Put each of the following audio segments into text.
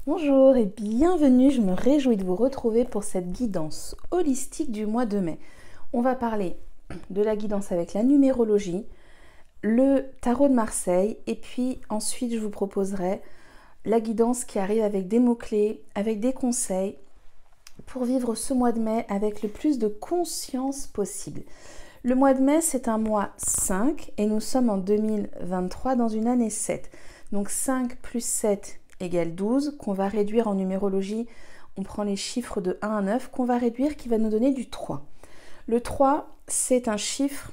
Bonjour et bienvenue, je me réjouis de vous retrouver pour cette guidance holistique du mois de mai. On va parler de la guidance avec la numérologie, le tarot de Marseille et puis ensuite je vous proposerai la guidance qui arrive avec des mots-clés, avec des conseils pour vivre ce mois de mai avec le plus de conscience possible. Le mois de mai, c'est un mois 5 et nous sommes en 2023 dans une année 7. Donc 5 plus 7 égale 12, qu'on va réduire en numérologie. On prend les chiffres de 1 à 9, qu'on va réduire, qui va nous donner du 3. Le 3, c'est un chiffre,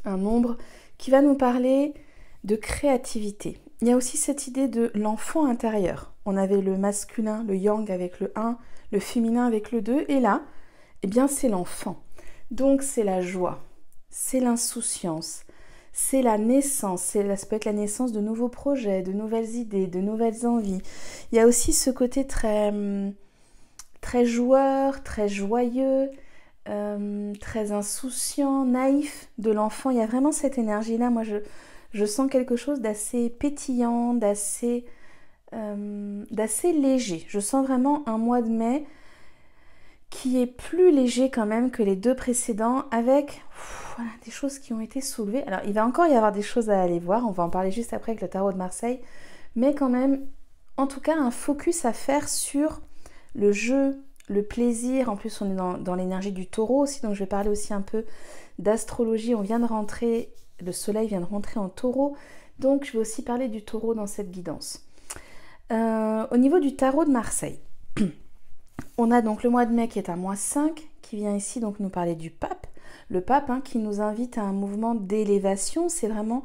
un nombre, qui va nous parler de créativité. Il y a aussi cette idée de l'enfant intérieur. On avait le masculin, le yang avec le 1, le féminin avec le 2, et là, eh bien, c'est l'enfant. Donc, c'est la joie, c'est l'insouciance, c'est la naissance, ça peut être la naissance de nouveaux projets, de nouvelles idées, de nouvelles envies. Il y a aussi ce côté très joueur, très joyeux, très insouciant, naïf de l'enfant. Il y a vraiment cette énergie-là. Moi, je sens quelque chose d'assez pétillant, d'assez léger. Je sens vraiment un mois de mai qui est plus léger quand même que les deux précédents, avec voilà, des choses qui ont été soulevées. Alors, il va encore y avoir des choses à aller voir, on va en parler juste après avec le tarot de Marseille, mais quand même, en tout cas, un focus à faire sur le jeu, le plaisir. En plus, on est dans l'énergie du taureau aussi, donc je vais parler aussi un peu d'astrologie. On vient de rentrer, le soleil vient de rentrer en taureau, donc je vais aussi parler du taureau dans cette guidance. Au niveau du tarot de Marseille, on a donc le mois de mai qui est un mois 5, qui vient ici donc nous parler du pape. Le pape qui nous invite à un mouvement d'élévation. C'est vraiment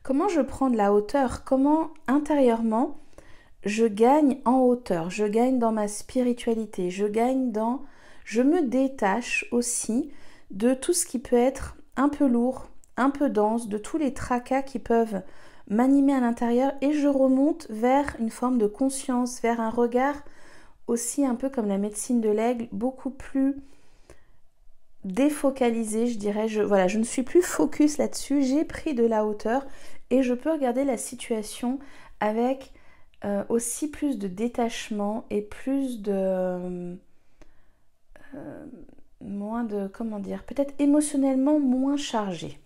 comment je prends de la hauteur, comment intérieurement je gagne en hauteur, je gagne dans ma spiritualité, je me détache aussi de tout ce qui peut être un peu lourd, un peu dense, de tous les tracas qui peuvent m'animer à l'intérieur, et je remonte vers une forme de conscience, vers un regard aussi un peu comme la médecine de l'aigle, beaucoup plus défocalisée, je dirais. Je ne suis plus focus là-dessus, j'ai pris de la hauteur et je peux regarder la situation avec aussi plus de détachement et plus de... moins de... comment dire, peut-être émotionnellement moins chargé.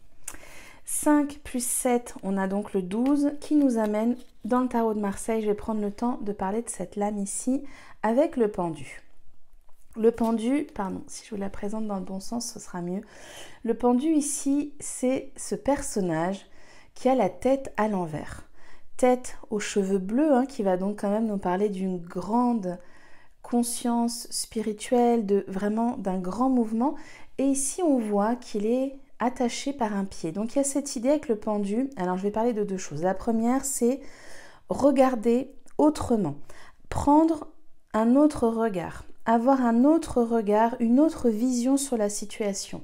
5 plus 7, on a donc le 12 qui nous amène dans le tarot de Marseille. Je vais prendre le temps de parler de cette lame ici avec le pendu. Le pendu, pardon, si je vous la présente dans le bon sens, ce sera mieux. Le pendu ici, c'est ce personnage qui a la tête à l'envers. Tête aux cheveux bleus, qui va donc quand même nous parler d'une grande conscience spirituelle, vraiment d'un grand mouvement. Et ici, on voit qu'il est attaché par un pied. Donc il y a cette idée avec le pendu. Alors je vais parler de deux choses. La première, c'est regarder autrement, prendre un autre regard, avoir un autre regard, une autre vision sur la situation.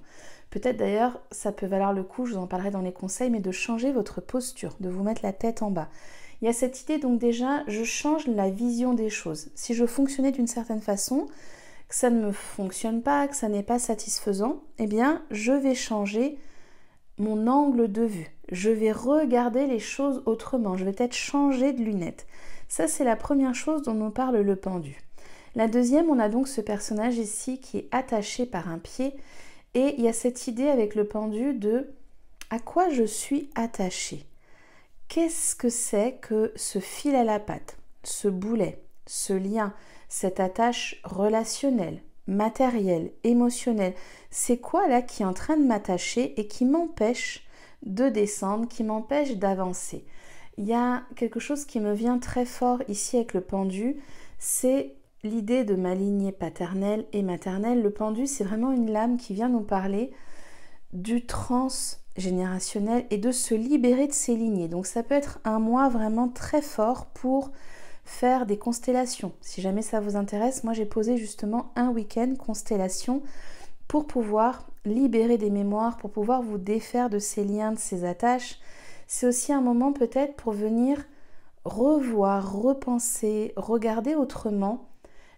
Peut-être d'ailleurs, ça peut valoir le coup, je vous en parlerai dans les conseils, mais de changer votre posture, de vous mettre la tête en bas. Il y a cette idée, donc déjà, je change la vision des choses. Si je fonctionnais d'une certaine façon, que ça ne me fonctionne pas, que ça n'est pas satisfaisant, eh bien, je vais changer mon angle de vue. Je vais regarder les choses autrement. Je vais peut-être changer de lunettes. Ça, c'est la première chose dont nous parle le pendu. La deuxième, on a donc ce personnage ici qui est attaché par un pied. Et il y a cette idée avec le pendu de à quoi je suis attachée. Qu'est-ce que c'est que ce fil à la patte, ce boulet, ce lien, cette attache relationnelle, matérielle, émotionnelle? C'est quoi là qui est en train de m'attacher et qui m'empêche de descendre, qui m'empêche d'avancer? Il y a quelque chose qui me vient très fort ici avec le pendu, c'est l'idée de ma lignée paternelle et maternelle. Le pendu, c'est vraiment une lame qui vient nous parler du transgénérationnel et de se libérer de ces lignées. Donc ça peut être un mois vraiment très fort pour faire des constellations. Si jamais ça vous intéresse, moi j'ai posé justement un week-end constellation pour pouvoir libérer des mémoires, pour pouvoir vous défaire de ces liens, de ces attaches. C'est aussi un moment peut-être pour venir revoir, repenser, regarder autrement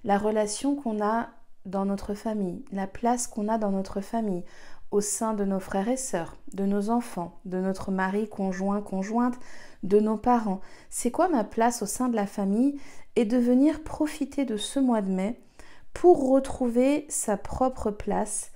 la relation qu'on a dans notre famille, la place qu'on a dans notre famille. au sein de nos frères et sœurs, de nos enfants, de notre mari, conjoint, conjointe, de nos parents. C'est quoi ma place au sein de la famille? Et de venir profiter de ce mois de mai pour retrouver sa propre place.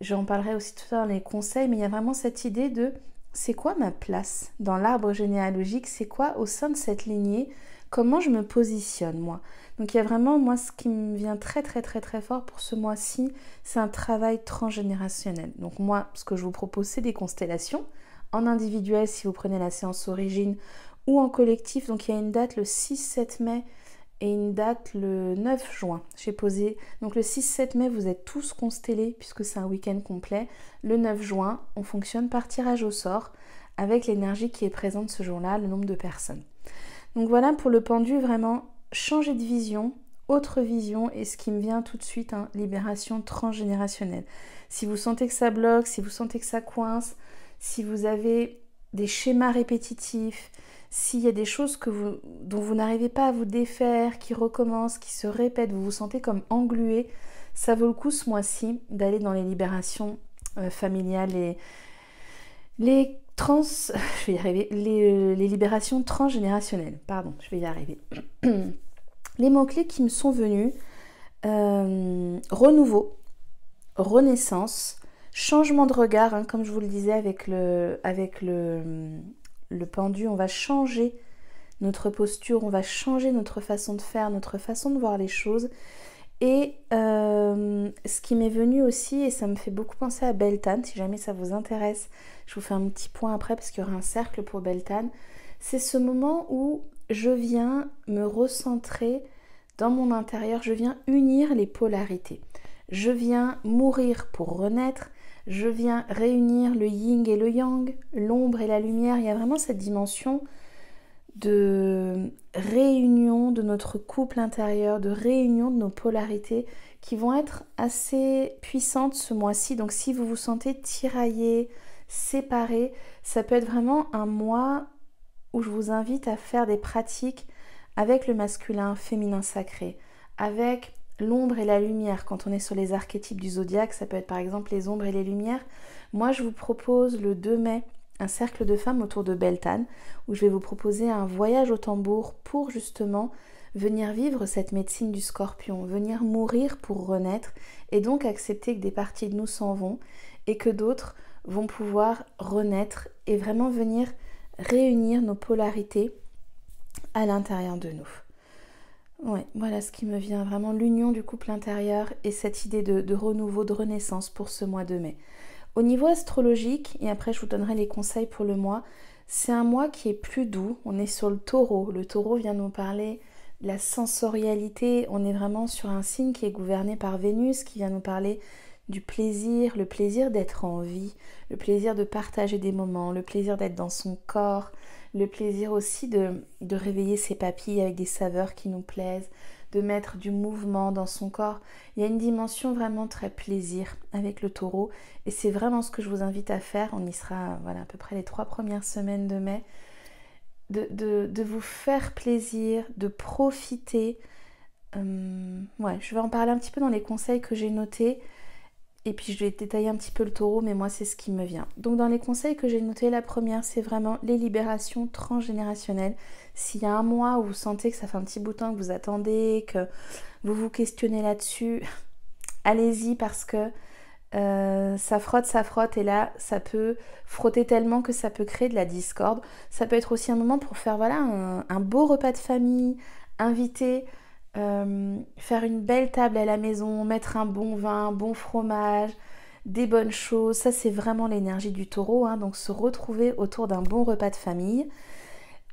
J'en parlerai aussi tout à l'heure dans les conseils, mais il y a vraiment cette idée de c'est quoi ma place dans l'arbre généalogique? C'est quoi au sein de cette lignée? Comment je me positionne moi? Donc il y a vraiment, moi, ce qui me vient très très très très fort pour ce mois-ci, c'est un travail transgénérationnel. Donc moi, ce que je vous propose, c'est des constellations en individuel si vous prenez la séance origine ou en collectif. Donc il y a une date le 6-7 mai et une date le 9 juin. J'ai posé, donc le 6-7 mai, vous êtes tous constellés puisque c'est un week-end complet. Le 9 juin, on fonctionne par tirage au sort avec l'énergie qui est présente ce jour-là, le nombre de personnes. Donc voilà pour le pendu, vraiment changer de vision, autre vision, et ce qui me vient tout de suite, hein, libération transgénérationnelle. Si vous sentez que ça bloque, si vous sentez que ça coince, si vous avez des schémas répétitifs, s'il y a des choses dont vous n'arrivez pas à vous défaire, qui recommencent, qui se répètent, vous vous sentez comme englué, ça vaut le coup ce mois-ci d'aller dans les libérations familiales et les je vais y arriver, les libérations transgénérationnelles, pardon, je vais y arriver. Les mots-clés qui me sont venus, renouveau, renaissance, changement de regard, hein, comme je vous le disais avec le pendu, on va changer notre posture, on va changer notre façon de faire, notre façon de voir les choses. Et ce qui m'est venu aussi, et ça me fait beaucoup penser à Beltane, si jamais ça vous intéresse, je vous fais un petit point après parce qu'il y aura un cercle pour Beltane, c'est ce moment où je viens me recentrer dans mon intérieur, je viens unir les polarités. Je viens mourir pour renaître, je viens réunir le yin et le yang, l'ombre et la lumière. Il y a vraiment cette dimension de réunion de notre couple intérieur, de réunion de nos polarités qui vont être assez puissantes ce mois-ci. Donc si vous vous sentez tiraillé, séparé, ça peut être vraiment un mois où je vous invite à faire des pratiques avec le masculin, féminin sacré, avec l'ombre et la lumière. Quand on est sur les archétypes du zodiaque, ça peut être par exemple les ombres et les lumières. Moi, je vous propose le 2 mai un cercle de femmes autour de Beltane, où je vais vous proposer un voyage au tambour pour justement venir vivre cette médecine du scorpion, venir mourir pour renaître, et donc accepter que des parties de nous s'en vont, et que d'autres vont pouvoir renaître, et vraiment venir réunir nos polarités à l'intérieur de nous. Ouais, voilà ce qui me vient, vraiment l'union du couple intérieur, et cette idée de renouveau, de renaissance pour ce mois de mai. Au niveau astrologique, et après je vous donnerai les conseils pour le mois, c'est un mois qui est plus doux. On est sur le taureau. Le taureau vient nous parler de la sensorialité. On est vraiment sur un signe qui est gouverné par Vénus, qui vient nous parler du plaisir, le plaisir d'être en vie, le plaisir de partager des moments, le plaisir d'être dans son corps, le plaisir aussi de réveiller ses papilles avec des saveurs qui nous plaisent, de mettre du mouvement dans son corps. Il y a une dimension vraiment très plaisir avec le taureau, et c'est vraiment ce que je vous invite à faire. On y sera voilà, à peu près les 3 premières semaines de mai, de vous faire plaisir, de profiter. Ouais, je vais en parler un petit peu dans les conseils que j'ai notés, et puis je vais détailler un petit peu le taureau, mais moi c'est ce qui me vient. Donc dans les conseils que j'ai notés, la première c'est vraiment les libérations transgénérationnelles. S'il y a un mois où vous sentez que ça fait un petit bout de temps que vous attendez, que vous vous questionnez là-dessus, allez-y, parce que ça frotte, et là ça peut frotter tellement que ça peut créer de la discorde. Ça peut être aussi un moment pour faire voilà, un beau repas de famille, inviter, faire une belle table à la maison, mettre un bon vin, un bon fromage, des bonnes choses. Ça c'est vraiment l'énergie du taureau, hein, donc se retrouver autour d'un bon repas de famille.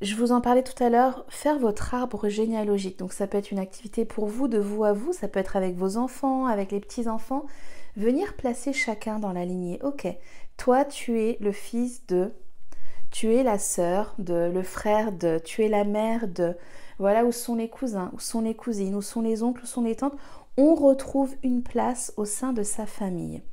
Je vous en parlais tout à l'heure, faire votre arbre généalogique. Donc ça peut être une activité pour vous, de vous à vous, ça peut être avec vos enfants, avec les petits-enfants. Venir placer chacun dans la lignée. Ok, toi tu es le fils de, tu es la sœur de, le frère de, tu es la mère de. Voilà, où sont les cousins, où sont les cousines, où sont les oncles, où sont les tantes. On retrouve une place au sein de sa famille.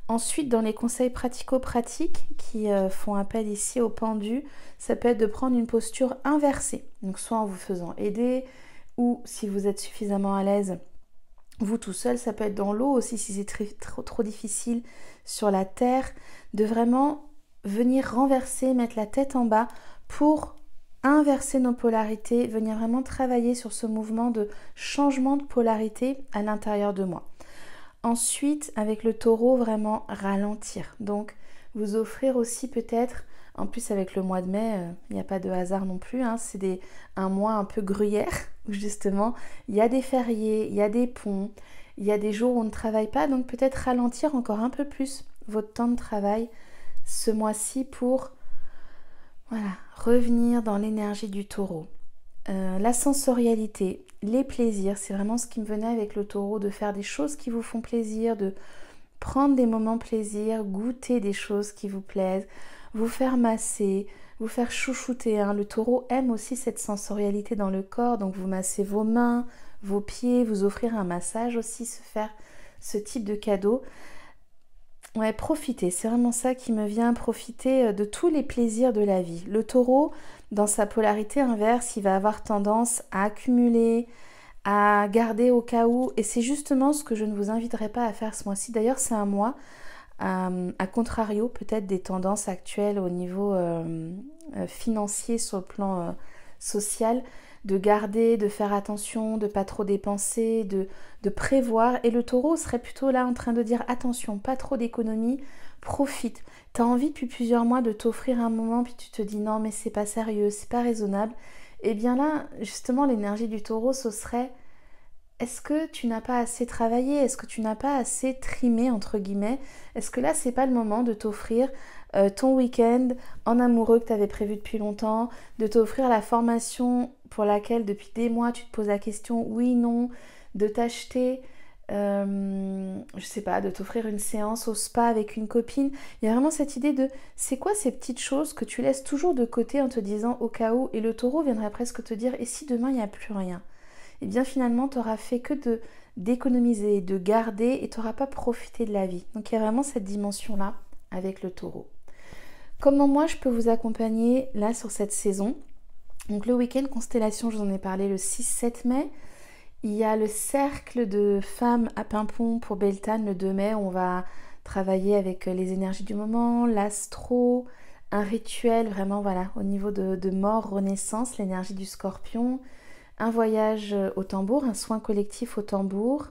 Ensuite, dans les conseils pratico-pratiques qui font appel ici au pendu, ça peut être de prendre une posture inversée. Donc soit en vous faisant aider, ou si vous êtes suffisamment à l'aise, vous tout seul, ça peut être dans l'eau aussi si c'est trop difficile, sur la terre, de vraiment venir renverser, mettre la tête en bas pour inverser nos polarités, venir vraiment travailler sur ce mouvement de changement de polarité à l'intérieur de moi. Ensuite, avec le taureau, vraiment ralentir. Donc, vous offrir aussi peut-être, en plus avec le mois de mai, il n'y a pas de hasard non plus, hein, c'est un mois un peu gruyère, où justement, il y a des fériés, il y a des ponts, il y a des jours où on ne travaille pas, donc peut-être ralentir encore un peu plus votre temps de travail ce mois-ci pour revenir dans l'énergie du taureau. La sensorialité, les plaisirs, c'est vraiment ce qui me venait avec le taureau, de faire des choses qui vous font plaisir, de prendre des moments plaisir, goûter des choses qui vous plaisent, vous faire masser, vous faire chouchouter. Le taureau aime aussi cette sensorialité dans le corps, donc vous massez vos mains, vos pieds, vous offrir un massage aussi, se faire ce type de cadeau. Ouais, profiter, c'est vraiment ça qui me vient, profiter de tous les plaisirs de la vie. Le taureau, dans sa polarité inverse, il va avoir tendance à accumuler, à garder au cas où, et c'est justement ce que je ne vous inviterai pas à faire ce mois-ci. D'ailleurs, c'est un mois, à contrario peut-être des tendances actuelles au niveau financier sur le plan social, de garder, de faire attention, de pas trop dépenser, de prévoir. Et le taureau serait plutôt là en train de dire attention, pas trop d'économie, profite. Tu as envie depuis plusieurs mois de t'offrir un moment, puis tu te dis non mais c'est pas sérieux, c'est pas raisonnable. Et bien là, justement, l'énergie du taureau, ce serait est-ce que tu n'as pas assez travaillé? Est-ce que tu n'as pas assez trimé, entre guillemets? Est-ce que là, c'est pas le moment de t'offrir ton week-end en amoureux que tu avais prévu depuis longtemps, de t'offrir la formation pour laquelle depuis des mois tu te poses la question oui, non, de t'acheter, je sais pas, de t'offrir une séance au spa avec une copine. Il y a vraiment cette idée de c'est quoi ces petites choses que tu laisses toujours de côté en te disant au cas où, et le taureau viendrait presque te dire et si demain il n'y a plus rien? Et bien finalement tu n'auras fait que d'économiser, de garder et tu n'auras pas profité de la vie. Donc il y a vraiment cette dimension-là avec le taureau. Comment moi je peux vous accompagner là sur cette saison? Donc le week-end constellation, je vous en ai parlé le 6-7 mai. Il y a le cercle de femmes à Pimpon pour Beltane le 2 mai. On va travailler avec les énergies du moment, l'astro, un rituel vraiment au niveau de mort, renaissance, l'énergie du scorpion, un voyage au tambour, un soin collectif au tambour.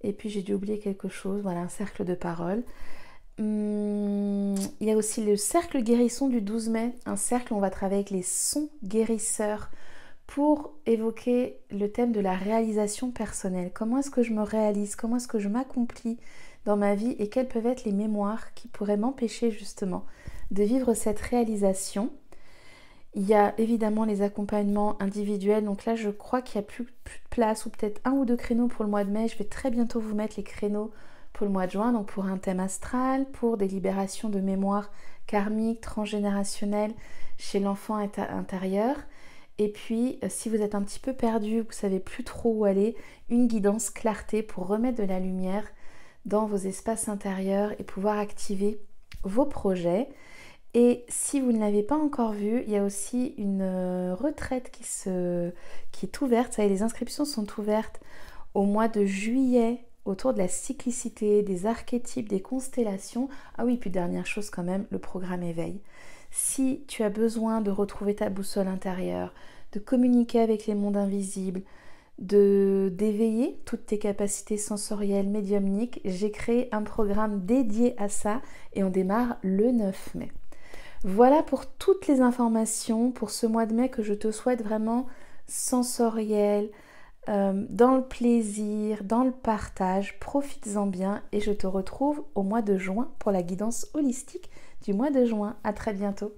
Et puis j'ai dû oublier quelque chose, un cercle de parole. Il y a aussi le cercle guérisson du 12 mai, un cercle où on va travailler avec les sons guérisseurs pour évoquer le thème de la réalisation personnelle. Comment est-ce que je me réalise? Comment est-ce que je m'accomplis dans ma vie? Et quelles peuvent être les mémoires qui pourraient m'empêcher justement de vivre cette réalisation? Il y a évidemment les accompagnements individuels. Donc là, je crois qu'il n'y a plus de place ou peut-être 1 ou 2 créneaux pour le mois de mai. Je vais très bientôt vous mettre les créneaux pour le mois de juin, donc pour un thème astral, pour des libérations de mémoire karmique, transgénérationnelle chez l'enfant intérieur. Et puis, si vous êtes un petit peu perdu, vous ne savez plus trop où aller, une guidance clarté pour remettre de la lumière dans vos espaces intérieurs et pouvoir activer vos projets. Et si vous ne l'avez pas encore vu, il y a aussi une retraite qui est ouverte. Ça y est, les inscriptions sont ouvertes au mois de juillet autour de la cyclicité, des archétypes, des constellations. Ah oui, puis dernière chose quand même, le programme éveil. Si tu as besoin de retrouver ta boussole intérieure, de communiquer avec les mondes invisibles, d'éveiller toutes tes capacités sensorielles, médiumniques, j'ai créé un programme dédié à ça et on démarre le 9 mai. Voilà pour toutes les informations pour ce mois de mai que je te souhaite vraiment sensoriel, dans le plaisir, dans le partage. Profites-en bien et je te retrouve au mois de juin pour la guidance holistique du mois de juin. À très bientôt.